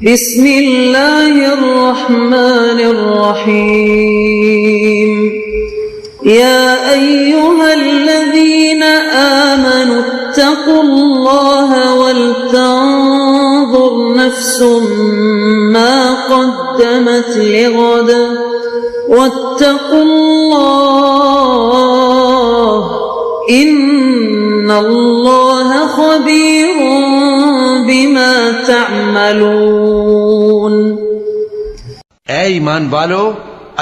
بسم اللہ الرحمن الرحیم یا ایہا الذین آمنوا اتقوا اللہ ولتنظر نفس ما قدمت لغد واتقوا اللہ ان اللہ خبیر بما تعملون۔ اے ایمان والو،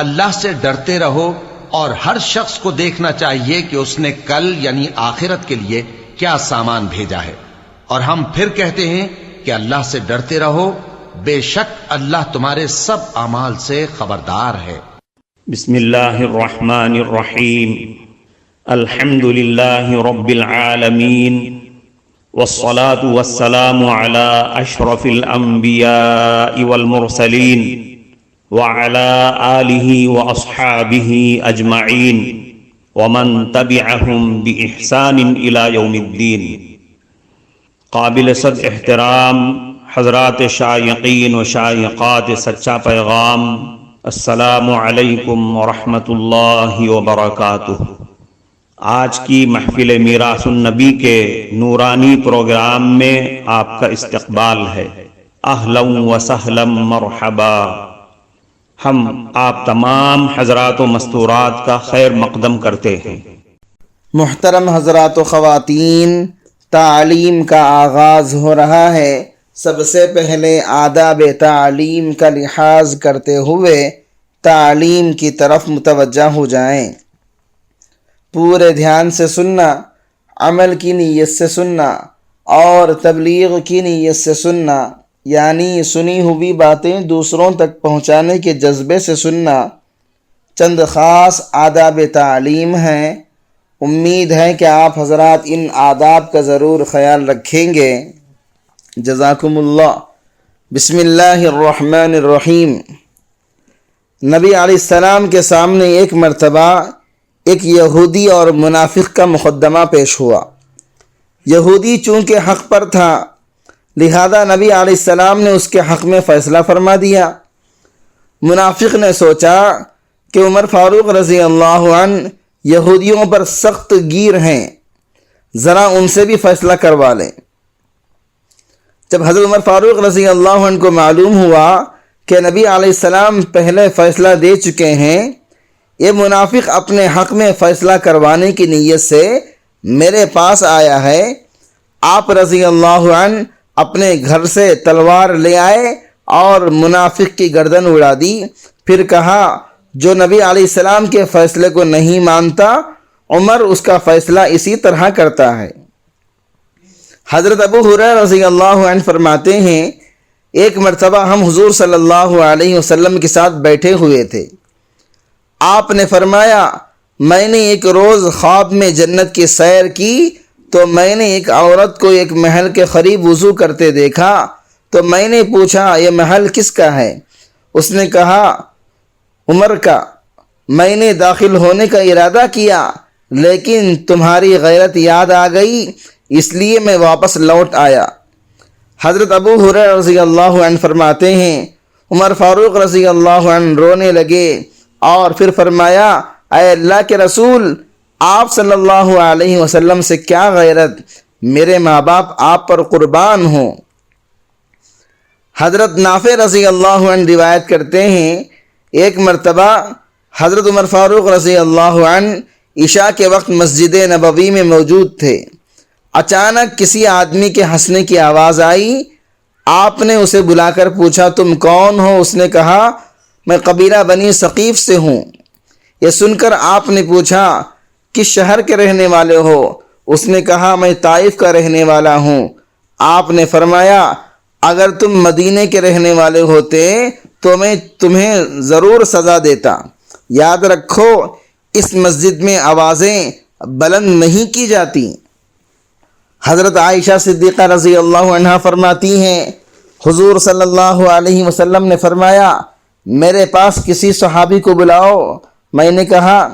اللہ سے ڈرتے رہو اور ہر شخص کو دیکھنا چاہیے کہ اس نے کل یعنی آخرت کے لیے کیا سامان بھیجا ہے، اور ہم پھر کہتے ہیں کہ اللہ سے ڈرتے رہو، بے شک اللہ تمہارے سب اعمال سے خبردار ہے۔ بسم اللہ الرحمن الرحیم، الحمد للہ رب العالمین، والصلاة والسلام على اشرف الانبیاء والمرسلین وعلى آلہ واصحابہ اجمعین ومن تبعہم بإحسان الى یوم الدین۔ قابل صد احترام حضرات شائقین و شائقات سچا پیغام، السلام علیکم ورحمۃ اللہ وبرکاتہ۔ آج کی محفل میراث النبی کے نورانی پروگرام میں آپ کا استقبال ہے۔ اہلا و سہلا مرحبا۔ ہم آپ تمام حضرات و مستورات کا خیر مقدم کرتے ہیں۔ محترم حضرات و خواتین، تعلیم کا آغاز ہو رہا ہے۔ سب سے پہلے آداب تعلیم کا لحاظ کرتے ہوئے تعلیم کی طرف متوجہ ہو جائیں۔ پورے دھیان سے سننا، عمل کی نیت سے سننا اور تبلیغ کی نیت سے سننا، یعنی سنی ہوئی باتیں دوسروں تک پہنچانے کے جذبے سے سننا۔ چند خاص آداب تعلیم ہیں، امید ہے کہ آپ حضرات ان آداب کا ضرور خیال رکھیں گے۔ جزاکم اللہ۔ بسم اللہ الرحمن الرحیم۔ نبی علیہ السلام کے سامنے ایک مرتبہ ایک یہودی اور منافق کا مقدمہ پیش ہوا۔ یہودی چونکہ حق پر تھا، لہذا نبی علیہ السلام نے اس کے حق میں فیصلہ فرما دیا۔ منافق نے سوچا کہ عمر فاروق رضی اللہ عنہ یہودیوں پر سخت گیر ہیں، ذرا ان سے بھی فیصلہ کروا لیں۔ جب حضرت عمر فاروق رضی اللہ عنہ کو معلوم ہوا کہ نبی علیہ السلام پہلے فیصلہ دے چکے ہیں، یہ منافق اپنے حق میں فیصلہ کروانے کی نیت سے میرے پاس آیا ہے، آپ رضی اللہ عنہ اپنے گھر سے تلوار لے آئے اور منافق کی گردن اڑا دی۔ پھر کہا، جو نبی علیہ السلام کے فیصلے کو نہیں مانتا، عمر اس کا فیصلہ اسی طرح کرتا ہے۔ حضرت ابو ہریرہ رضی اللہ عنہ فرماتے ہیں، ایک مرتبہ ہم حضور صلی اللہ علیہ وسلم کے ساتھ بیٹھے ہوئے تھے۔ آپ نے فرمایا، میں نے ایک روز خواب میں جنت کی سیر کی تو میں نے ایک عورت کو ایک محل کے قریب وضو کرتے دیکھا، تو میں نے پوچھا، یہ محل کس کا ہے؟ اس نے کہا، عمر کا۔ میں نے داخل ہونے کا ارادہ کیا، لیکن تمہاری غیرت یاد آ گئی، اس لیے میں واپس لوٹ آیا۔ حضرت ابو ہریرہ رضی اللہ عنہ فرماتے ہیں، عمر فاروق رضی اللہ عنہ رونے لگے اور پھر فرمایا، اے اللہ کے رسول، آپ صلی اللہ علیہ وسلم سے کیا غیرت، میرے ماں باپ آپ پر قربان ہوں۔ حضرت نافع رضی اللہ عنہ روایت کرتے ہیں، ایک مرتبہ حضرت عمر فاروق رضی اللہ عنہ عشاء کے وقت مسجد نبوی میں موجود تھے۔ اچانک کسی آدمی کے ہنسنے کی آواز آئی۔ آپ نے اسے بلا کر پوچھا، تم کون ہو؟ اس نے کہا، میں قبیلہ بنی ثقیف سے ہوں۔ یہ سن کر آپ نے پوچھا، کس شہر کے رہنے والے ہو؟ اس نے کہا، میں طائف کا رہنے والا ہوں۔ آپ نے فرمایا، اگر تم مدینے کے رہنے والے ہوتے تو میں تمہیں ضرور سزا دیتا۔ یاد رکھو، اس مسجد میں آوازیں بلند نہیں کی جاتی۔ حضرت عائشہ صدیقہ رضی اللہ عنہا فرماتی ہیں، حضور صلی اللہ علیہ وسلم نے فرمایا، میرے پاس کسی صحابی کو بلاؤ۔ میں نے کہا،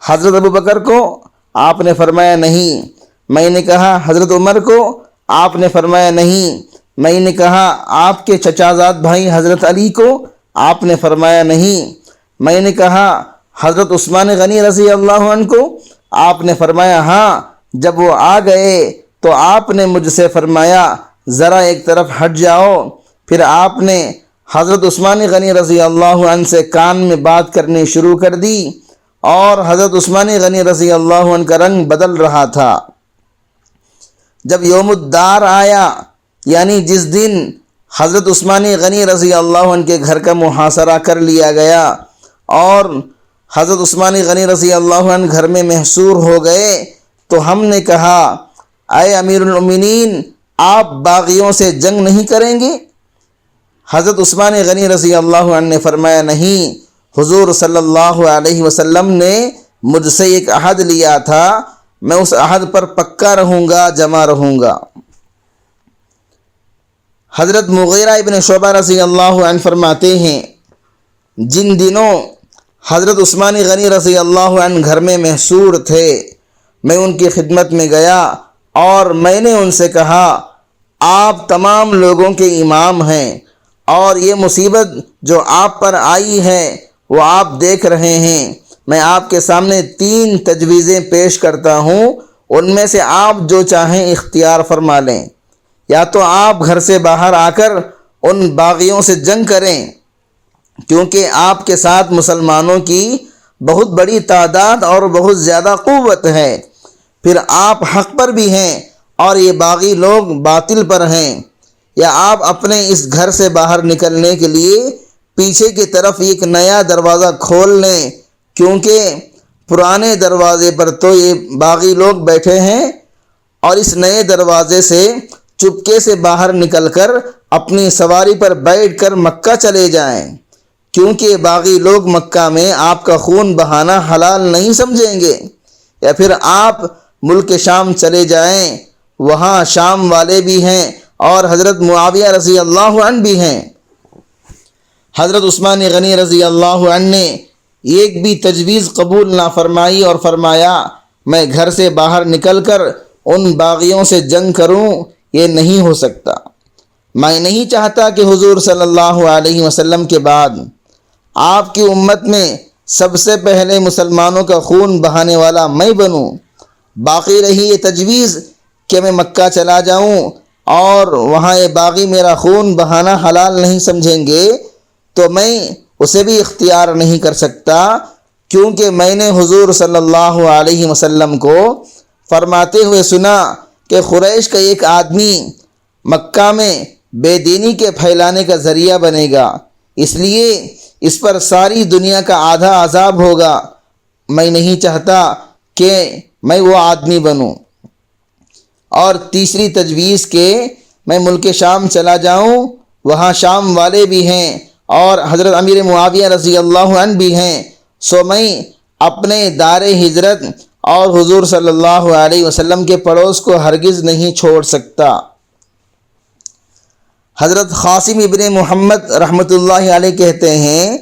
حضرت ابو بکر کو؟ آپ نے فرمایا نہیں۔ میں نے کہا، حضرت عمر کو؟ آپ نے فرمایا نہیں۔ میں نے کہا آپ کے چچا زاد بھائی حضرت علی کو؟ آپ نے فرمایا نہیں۔ میں نے کہا حضرت عثمان غنی رضی اللہ عنہ کو؟ آپ نے فرمایا ہاں۔ جب وہ آ گئے تو آپ نے مجھ سے فرمایا ذرا ایک طرف ہٹ جاؤ۔ پھر آپ نے حضرت عثمان غنی رضی اللہ عنہ سے کان میں بات کرنی شروع کر دی، اور حضرت عثمان غنی رضی اللہ عنہ کا رنگ بدل رہا تھا۔ جب یوم الدار آیا، یعنی جس دن حضرت عثمان غنی رضی اللہ عنہ کے گھر کا محاصرہ کر لیا گیا اور حضرت عثمان غنی رضی اللہ عنہ گھر میں محصور ہو گئے، تو ہم نے کہا اے امیر المومنین، آپ باغیوں سے جنگ نہیں کریں گے؟ حضرت عثمان غنی رضی اللہ عنہ نے فرمایا نہیں، حضور صلی اللہ علیہ وسلم نے مجھ سے ایک عہد لیا تھا، میں اس عہد پر پکا رہوں گا، جمع رہوں گا۔ حضرت مغیرہ ابن شعبہ رضی اللہ عنہ فرماتے ہیں جن دنوں حضرت عثمان غنی رضی اللہ عنہ گھر میں محصور تھے، میں ان کی خدمت میں گیا اور میں نے ان سے کہا آپ تمام لوگوں کے امام ہیں، اور یہ مصیبت جو آپ پر آئی ہے وہ آپ دیکھ رہے ہیں۔ میں آپ کے سامنے 3 تجویزیں پیش کرتا ہوں، ان میں سے آپ جو چاہیں اختیار فرما لیں۔ یا تو آپ گھر سے باہر آ کر ان باغیوں سے جنگ کریں، کیونکہ آپ کے ساتھ مسلمانوں کی بہت بڑی تعداد اور بہت زیادہ قوت ہے، پھر آپ حق پر بھی ہیں اور یہ باغی لوگ باطل پر ہیں، یا آپ اپنے اس گھر سے باہر نکلنے کے لیے پیچھے کی طرف ایک نیا دروازہ کھول لیں، کیونکہ پرانے دروازے پر تو یہ باغی لوگ بیٹھے ہیں، اور اس نئے دروازے سے چپکے سے باہر نکل کر اپنی سواری پر بیٹھ کر مکہ چلے جائیں، کیونکہ باغی لوگ مکہ میں آپ کا خون بہانا حلال نہیں سمجھیں گے۔ یا پھر آپ ملک شام چلے جائیں، وہاں شام والے بھی ہیں اور حضرت معاویہ رضی اللہ عنہ بھی ہیں۔ حضرت عثمان غنی رضی اللہ عنہ نے ایک بھی تجویز قبول نہ فرمائی اور فرمایا میں گھر سے باہر نکل کر ان باغیوں سے جنگ کروں، یہ نہیں ہو سکتا۔ میں نہیں چاہتا کہ حضور صلی اللہ علیہ وسلم کے بعد آپ کی امت میں سب سے پہلے مسلمانوں کا خون بہانے والا میں بنوں۔ باقی رہی یہ تجویز کہ میں مکہ چلا جاؤں اور وہاں یہ باغی میرا خون بہانا حلال نہیں سمجھیں گے، تو میں اسے بھی اختیار نہیں کر سکتا، کیونکہ میں نے حضور صلی اللہ علیہ وسلم کو فرماتے ہوئے سنا کہ قریش کا ایک آدمی مکہ میں بے دینی کے پھیلانے کا ذریعہ بنے گا، اس لیے اس پر ساری دنیا کا آدھا عذاب ہوگا۔ میں نہیں چاہتا کہ میں وہ آدمی بنوں۔ اور تیسری تجویز کہ میں ملک شام چلا جاؤں، وہاں شام والے بھی ہیں اور حضرت امیر معاویہ رضی اللہ عنہ بھی ہیں، سو میں اپنے دار ہجرت اور حضور صلی اللہ علیہ وسلم کے پڑوس کو ہرگز نہیں چھوڑ سکتا۔ حضرت قاسم ابن محمد رحمۃ اللہ علیہ کہتے ہیں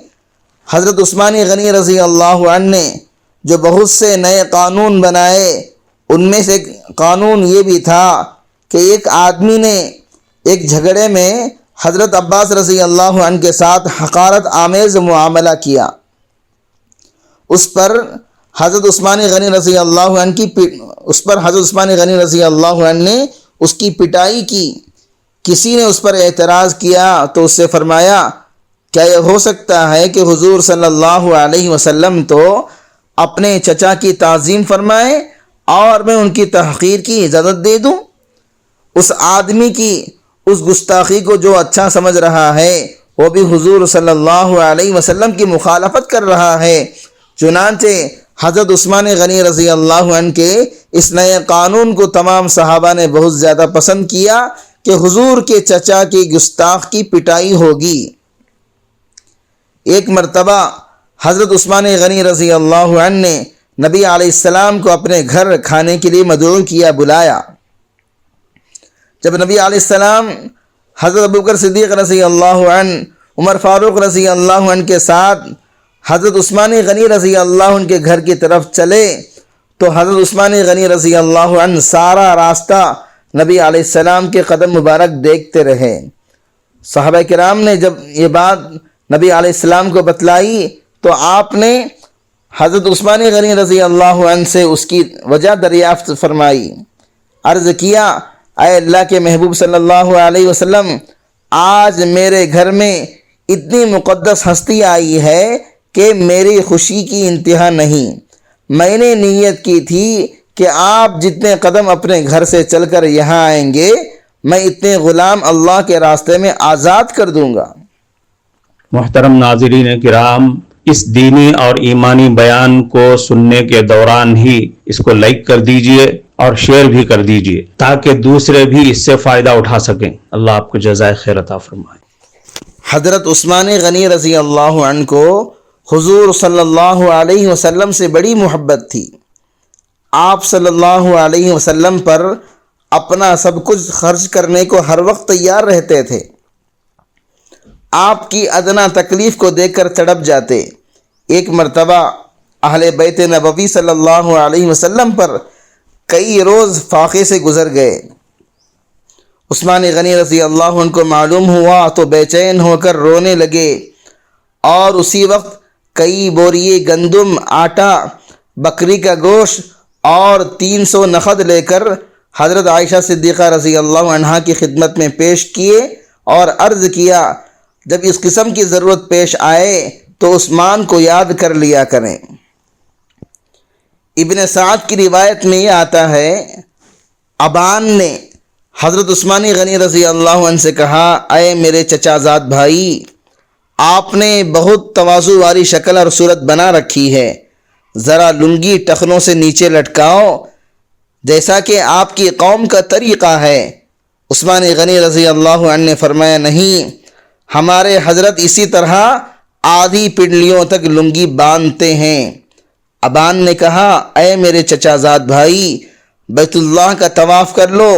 حضرت عثمان غنی رضی اللہ عنہ نے جو بہت سے نئے قانون بنائے، ان میں سے قانون یہ بھی تھا کہ ایک آدمی نے ایک جھگڑے میں حضرت عباس رضی اللہ عنہ کے ساتھ حقارت آمیز معاملہ کیا، اس پر حضرت عثمان غنی رضی اللہ عنہ نے اس کی پٹائی کی۔ کسی نے اس پر اعتراض کیا تو اس سے فرمایا کیا یہ ہو سکتا ہے کہ حضور صلی اللہ علیہ وسلم تو اپنے چچا کی تعظیم فرمائیں اور میں ان کی تحقیر کی اجازت دے دوں؟ اس آدمی کی اس گستاخی کو جو اچھا سمجھ رہا ہے، وہ بھی حضور صلی اللہ علیہ وسلم کی مخالفت کر رہا ہے۔ چنانچہ حضرت عثمان غنی رضی اللہ عنہ کے اس نئے قانون کو تمام صحابہ نے بہت زیادہ پسند کیا کہ حضور کے چچا کی گستاخ کی پٹائی ہوگی۔ ایک مرتبہ حضرت عثمان غنی رضی اللہ عنہ نے نبی علیہ السلام کو اپنے گھر کھانے کے لیے مدعو کیا، بلایا۔ جب نبی علیہ السلام حضرت ابوبکر صدیق رضی اللہ عنہ، عمر فاروق رضی اللہ عنہ کے ساتھ حضرت عثمان غنی رضی اللہ عنہ کے گھر کی طرف چلے تو حضرت عثمان غنی رضی اللہ عنہ سارا راستہ نبی علیہ السلام کے قدم مبارک دیکھتے رہے۔ صحابہ کرام نے جب یہ بات نبی علیہ السلام کو بتلائی تو آپ نے حضرت عثمان غنی رضی اللہ عنہ سے اس کی وجہ دریافت فرمائی۔ عرض کیا، اے اللہ کے محبوب صلی اللہ علیہ وسلم، آج میرے گھر میں اتنی مقدس ہستی آئی ہے کہ میری خوشی کی انتہا نہیں۔ میں نے نیت کی تھی کہ آپ جتنے قدم اپنے گھر سے چل کر یہاں آئیں گے میں اتنے غلام اللہ کے راستے میں آزاد کر دوں گا۔ محترم ناظرین کرام، اس دینی اور ایمانی بیان کو سننے کے دوران ہی اس کو لائک کر دیجئے اور شیئر بھی کر دیجئے تاکہ دوسرے بھی اس سے فائدہ اٹھا سکیں۔ اللہ آپ کو جزائے خیر عطا فرمائے۔ حضرت عثمان غنی رضی اللہ عنہ کو حضور صلی اللہ علیہ وسلم سے بڑی محبت تھی۔ آپ صلی اللہ علیہ وسلم پر اپنا سب کچھ خرچ کرنے کو ہر وقت تیار رہتے تھے۔ آپ کی ادنا تکلیف کو دیکھ کر تڑپ جاتے۔ ایک مرتبہ اہل بیت نبوی صلی اللہ علیہ وسلم پر کئی روز فاقے سے گزر گئے۔ عثمان غنی رضی اللہ عنہ کو معلوم ہوا تو بے چین ہو کر رونے لگے، اور اسی وقت کئی بوریے گندم، آٹا، بکری کا گوشت اور 300 نخد لے کر حضرت عائشہ صدیقہ رضی اللہ عنہا کی خدمت میں پیش کیے اور عرض کیا، جب اس قسم کی ضرورت پیش آئے تو عثمان کو یاد کر لیا کریں۔ ابن سعد کی روایت میں یہ آتا ہے، ابان نے حضرت عثمان غنی رضی اللہ عنہ سے کہا، اے میرے چچا زاد بھائی، آپ نے بہت تواضع والی شکل اور صورت بنا رکھی ہے، ذرا لنگی ٹخنوں سے نیچے لٹکاؤ جیسا کہ آپ کی قوم کا طریقہ ہے۔ عثمان غنی رضی اللہ عنہ نے فرمایا، نہیں، ہمارے حضرت اسی طرح آدھی پنڈلیوں تک لنگی باندھتے ہیں۔ ابان نے کہا، اے میرے چچا زاد بھائی، بیت اللہ کا طواف کر لو۔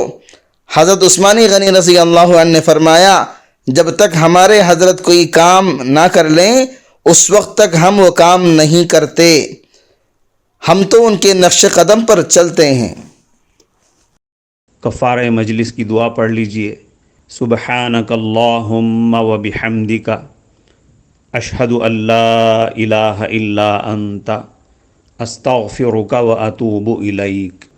حضرت عثمان غنی رضی اللہ عنہ نے فرمایا، جب تک ہمارے حضرت کوئی کام نہ کر لیں اس وقت تک ہم وہ کام نہیں کرتے، ہم تو ان کے نقش قدم پر چلتے ہیں۔ کفارہ مجلس کی دعا پڑھ لیجئے۔ سبحانک اللہم و بحمدک، اشہد ان لا الہ الا انت، استغفرک و اتوب الیک۔